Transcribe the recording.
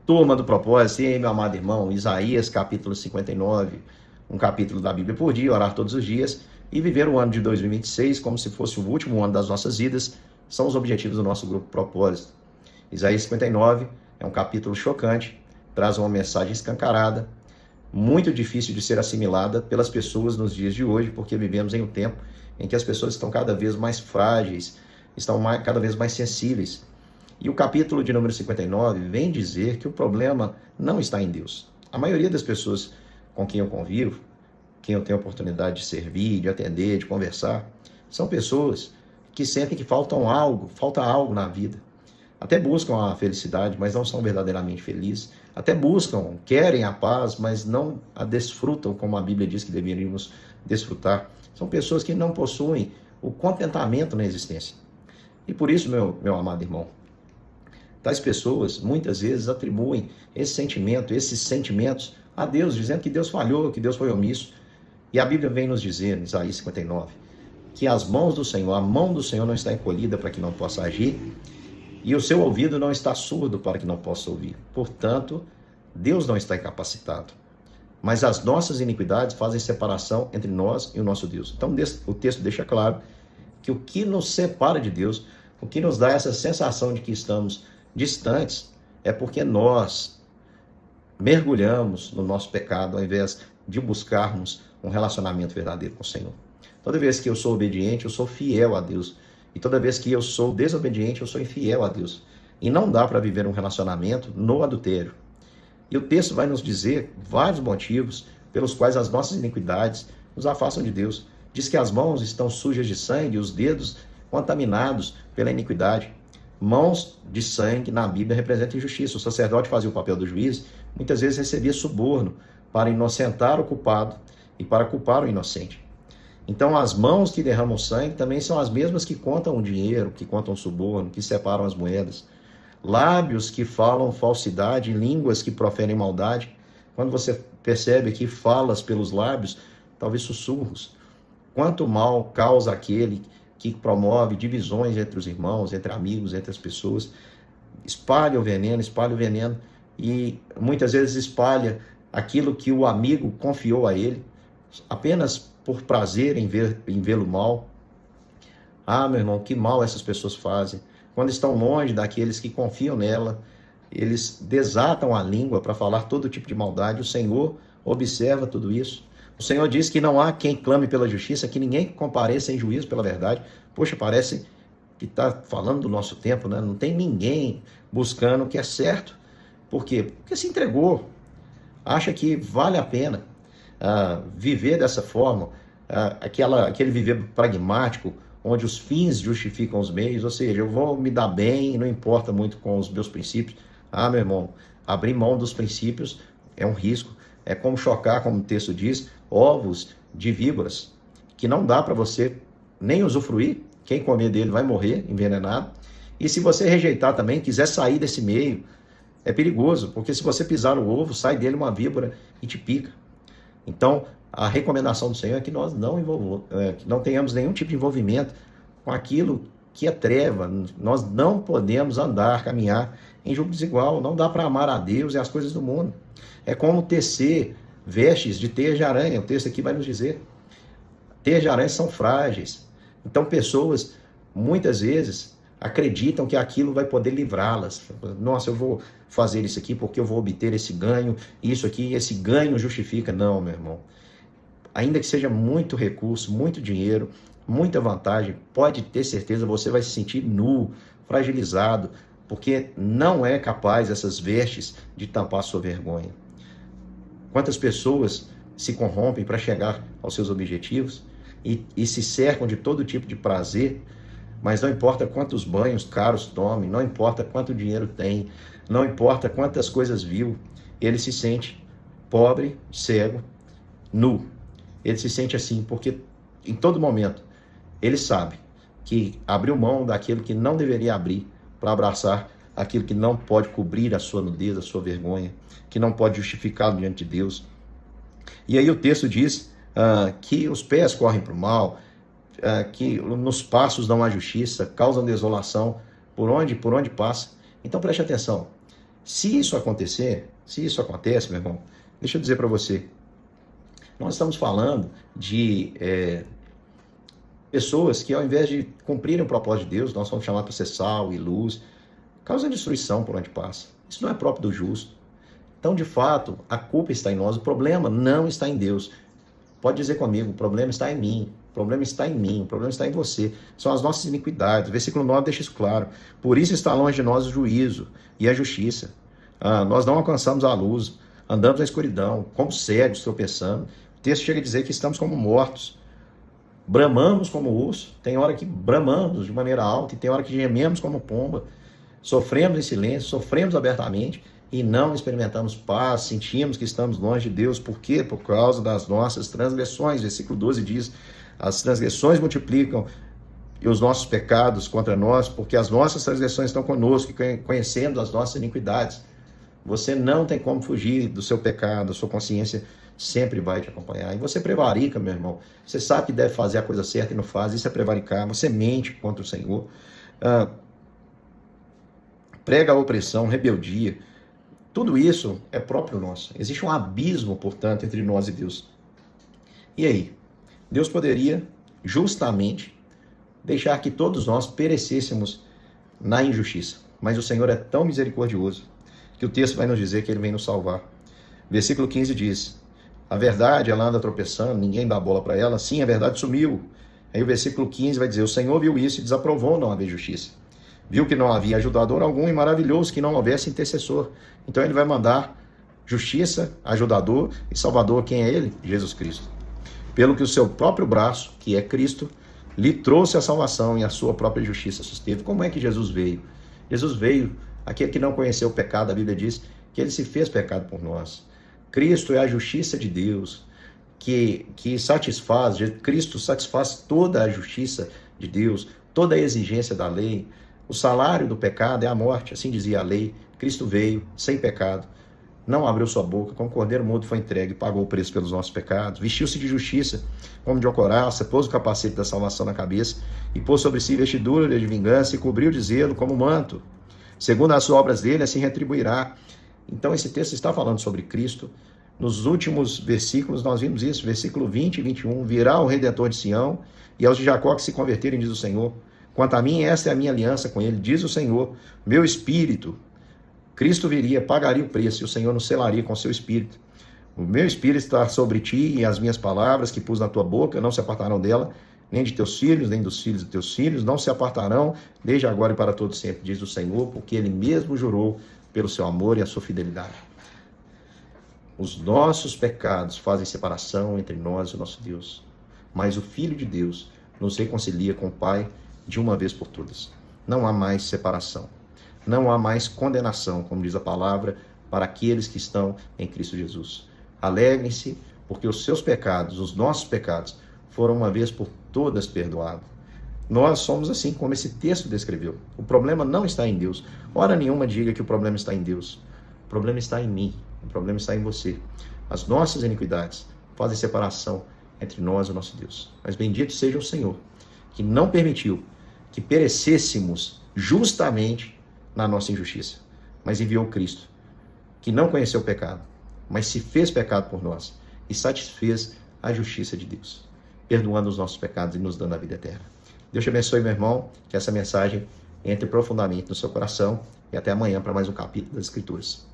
Turma do propósito, e aí, meu amado irmão, Isaías capítulo 59, um capítulo da Bíblia por dia, orar todos os dias e viver o ano de 2026 como se fosse o último ano das nossas vidas, são os objetivos do nosso grupo Propósito. Isaías 59 é um capítulo chocante, traz uma mensagem escancarada, muito difícil de ser assimilada pelas pessoas nos dias de hoje, porque vivemos em um tempo em que as pessoas estão cada vez mais frágeis, estão cada vez mais sensíveis. E o capítulo de número 59 vem dizer que o problema não está em Deus. A maioria das pessoas com quem eu convivo, quem eu tenho a oportunidade de servir, de atender, de conversar, são pessoas que sentem que falta algo na vida. Até buscam a felicidade, mas não são verdadeiramente felizes. Até buscam, querem a paz, mas não a desfrutam como a Bíblia diz que deveríamos desfrutar. São pessoas que não possuem o contentamento na existência. E por isso, meu amado irmão, tais pessoas, muitas vezes, atribuem esses sentimentos a Deus, dizendo que Deus falhou, que Deus foi omisso. E a Bíblia vem nos dizer, em Isaías 59, que a mão do Senhor não está encolhida para que não possa agir, e o seu ouvido não está surdo para que não possa ouvir. Portanto, Deus não está incapacitado. Mas as nossas iniquidades fazem separação entre nós e o nosso Deus. Então, o texto deixa claro que o que nos separa de Deus, o que nos dá essa sensação de que estamos distantes, é porque nós mergulhamos no nosso pecado ao invés de buscarmos um relacionamento verdadeiro com o Senhor. Toda vez que eu sou obediente, eu sou fiel a Deus. E toda vez que eu sou desobediente, eu sou infiel a Deus. E não dá para viver um relacionamento no adultério. E o texto vai nos dizer vários motivos pelos quais as nossas iniquidades nos afastam de Deus. Diz que as mãos estão sujas de sangue e os dedos contaminados pela iniquidade. Mãos de sangue na Bíblia representam injustiça. O sacerdote fazia o papel do juiz, muitas vezes recebia suborno para inocentar o culpado e para culpar o inocente. Então as mãos que derramam sangue também são as mesmas que contam o dinheiro, que contam o suborno, que separam as moedas. Lábios que falam falsidade, línguas que proferem maldade. Quando você percebe que falas pelos lábios, talvez sussurros. Quanto mal causa aquele que promove divisões entre os irmãos, entre amigos, entre as pessoas. Espalha o veneno e muitas vezes espalha aquilo que o amigo confiou a ele, apenas por prazer em vê-lo mal. Ah, meu irmão, que mal essas pessoas fazem. Quando estão longe daqueles que confiam nela, eles desatam a língua para falar todo tipo de maldade. O Senhor observa tudo isso. O Senhor diz que não há quem clame pela justiça, que ninguém compareça em juízo pela verdade. Poxa, parece que está falando do nosso tempo, né? Não tem ninguém buscando o que é certo. Por quê? Porque se entregou. Acha que vale a pena viver dessa forma, aquele viver pragmático, onde os fins justificam os meios, ou seja, eu vou me dar bem, não importa muito com os meus princípios. Ah, meu irmão, abrir mão dos princípios é um risco. É como chocar, como o texto diz, ovos de víboras, que não dá para você nem usufruir. Quem comer dele vai morrer envenenado. E se você rejeitar também, quiser sair desse meio, é perigoso, porque se você pisar o ovo, sai dele uma víbora e te pica. Então, a recomendação do Senhor é que nós que não tenhamos nenhum tipo de envolvimento com aquilo que é treva. Nós não podemos caminhar em julgo desigual. Não dá para amar a Deus e as coisas do mundo. É como tecer vestes de teia de aranha. O texto aqui vai nos dizer. Teias de aranha são frágeis. Então, pessoas, muitas vezes, acreditam que aquilo vai poder livrá-las. Nossa, eu vou fazer isso aqui porque eu vou obter esse ganho, isso aqui, esse ganho justifica. Não, meu irmão. Ainda que seja muito recurso, muito dinheiro, muita vantagem, pode ter certeza, você vai se sentir nu, fragilizado, porque não é capaz essas vestes de tampar a sua vergonha. Quantas pessoas se corrompem para chegar aos seus objetivos e se cercam de todo tipo de prazer, mas não importa quantos banhos caros tome, não importa quanto dinheiro tem, não importa quantas coisas viu, ele se sente pobre, cego, nu. Ele se sente assim porque em todo momento ele sabe que abriu mão daquilo que não deveria abrir para abraçar aquilo que não pode cobrir a sua nudez, a sua vergonha, que não pode justificá-lo diante de Deus. E aí o texto diz que os pés correm para o mal, que nos passos não há justiça, causam desolação por onde passa. Então preste atenção, Se isso acontece, meu irmão, deixa eu dizer para você, nós estamos falando de pessoas que, ao invés de cumprirem o propósito de Deus, nós somos chamados para ser sal e luz, causam destruição por onde passa. Isso não é próprio do justo. Então, de fato, a culpa está em nós, o problema não está em Deus. Pode dizer comigo, o problema está em mim, o problema está em mim, o problema está em você. São as nossas iniquidades. O versículo 9 deixa isso claro. Por isso está longe de nós o juízo e a justiça. Nós não alcançamos a luz, andamos na escuridão, como cegos, tropeçando. O texto chega a dizer que estamos como mortos. Bramamos como urso, tem hora que bramamos de maneira alta e tem hora que gememos como pomba. Sofremos em silêncio, sofremos abertamente e não experimentamos paz, sentimos que estamos longe de Deus. Por quê? Por causa das nossas transgressões. Versículo 12 diz, as transgressões multiplicam e os nossos pecados contra nós, porque as nossas transgressões estão conosco, conhecendo as nossas iniquidades. Você não tem como fugir do seu pecado, a sua consciência sempre vai te acompanhar. E você prevarica, meu irmão. Você sabe que deve fazer a coisa certa e não faz, isso é prevaricar. Você mente contra o Senhor. Prega a opressão, rebeldia. Tudo isso é próprio nosso. Existe um abismo, portanto, entre nós e Deus. E aí? Deus poderia, justamente, deixar que todos nós perecêssemos na injustiça. Mas o Senhor é tão misericordioso que o texto vai nos dizer que Ele vem nos salvar. Versículo 15 diz, a verdade, ela anda tropeçando, ninguém dá bola para ela. Sim, a verdade sumiu. Aí o versículo 15 vai dizer, o Senhor viu isso e desaprovou não haver justiça. Viu que não havia ajudador algum e maravilhoso que não houvesse intercessor. Então Ele vai mandar justiça, ajudador e salvador. Quem é Ele? Jesus Cristo. Pelo que o seu próprio braço, que é Cristo, lhe trouxe a salvação e a sua própria justiça susteve. Como é que Jesus veio? Jesus veio, aquele que não conheceu o pecado, a Bíblia diz que Ele se fez pecado por nós. Cristo é a justiça de Deus, que satisfaz, Cristo satisfaz toda a justiça de Deus, toda a exigência da lei. O salário do pecado é a morte, assim dizia a lei. Cristo veio sem pecado, não abriu sua boca, como cordeiro mudo foi entregue, pagou o preço pelos nossos pecados, vestiu-se de justiça, como de uma couraça, pôs o capacete da salvação na cabeça e pôs sobre si vestidura de vingança e cobriu de zelo como manto. Segundo as obras dele, assim retribuirá. Então esse texto está falando sobre Cristo. Nos últimos versículos nós vimos isso, versículo 20 e 21, virá o Redentor de Sião e aos de Jacó que se converterem, diz o Senhor. Quanto a mim, esta é a minha aliança com ele, diz o Senhor, meu espírito. Cristo viria, pagaria o preço e o Senhor nos selaria com seu espírito. O meu espírito está sobre ti e as minhas palavras que pus na tua boca não se apartarão dela, nem de teus filhos, nem dos filhos de teus filhos, não se apartarão desde agora e para todo sempre, diz o Senhor, porque ele mesmo jurou pelo seu amor e a sua fidelidade. Os nossos pecados fazem separação entre nós e o nosso Deus, mas o Filho de Deus nos reconcilia com o Pai de uma vez por todas. Não há mais separação, não há mais condenação, como diz a palavra, para aqueles que estão em Cristo Jesus. Alegrem-se, porque os seus pecados, os nossos pecados, foram uma vez por todas perdoados. Nós somos assim como esse texto descreveu. O problema não está em Deus. Hora nenhuma diga que o problema está em Deus. O problema está em mim. O problema está em você. As nossas iniquidades fazem separação entre nós e o nosso Deus. Mas bendito seja o Senhor, que não permitiu que perecêssemos justamente na nossa injustiça, mas enviou Cristo, que não conheceu o pecado, mas se fez pecado por nós e satisfez a justiça de Deus, perdoando os nossos pecados e nos dando a vida eterna. Deus te abençoe, meu irmão, que essa mensagem entre profundamente no seu coração e até amanhã para mais um capítulo das Escrituras.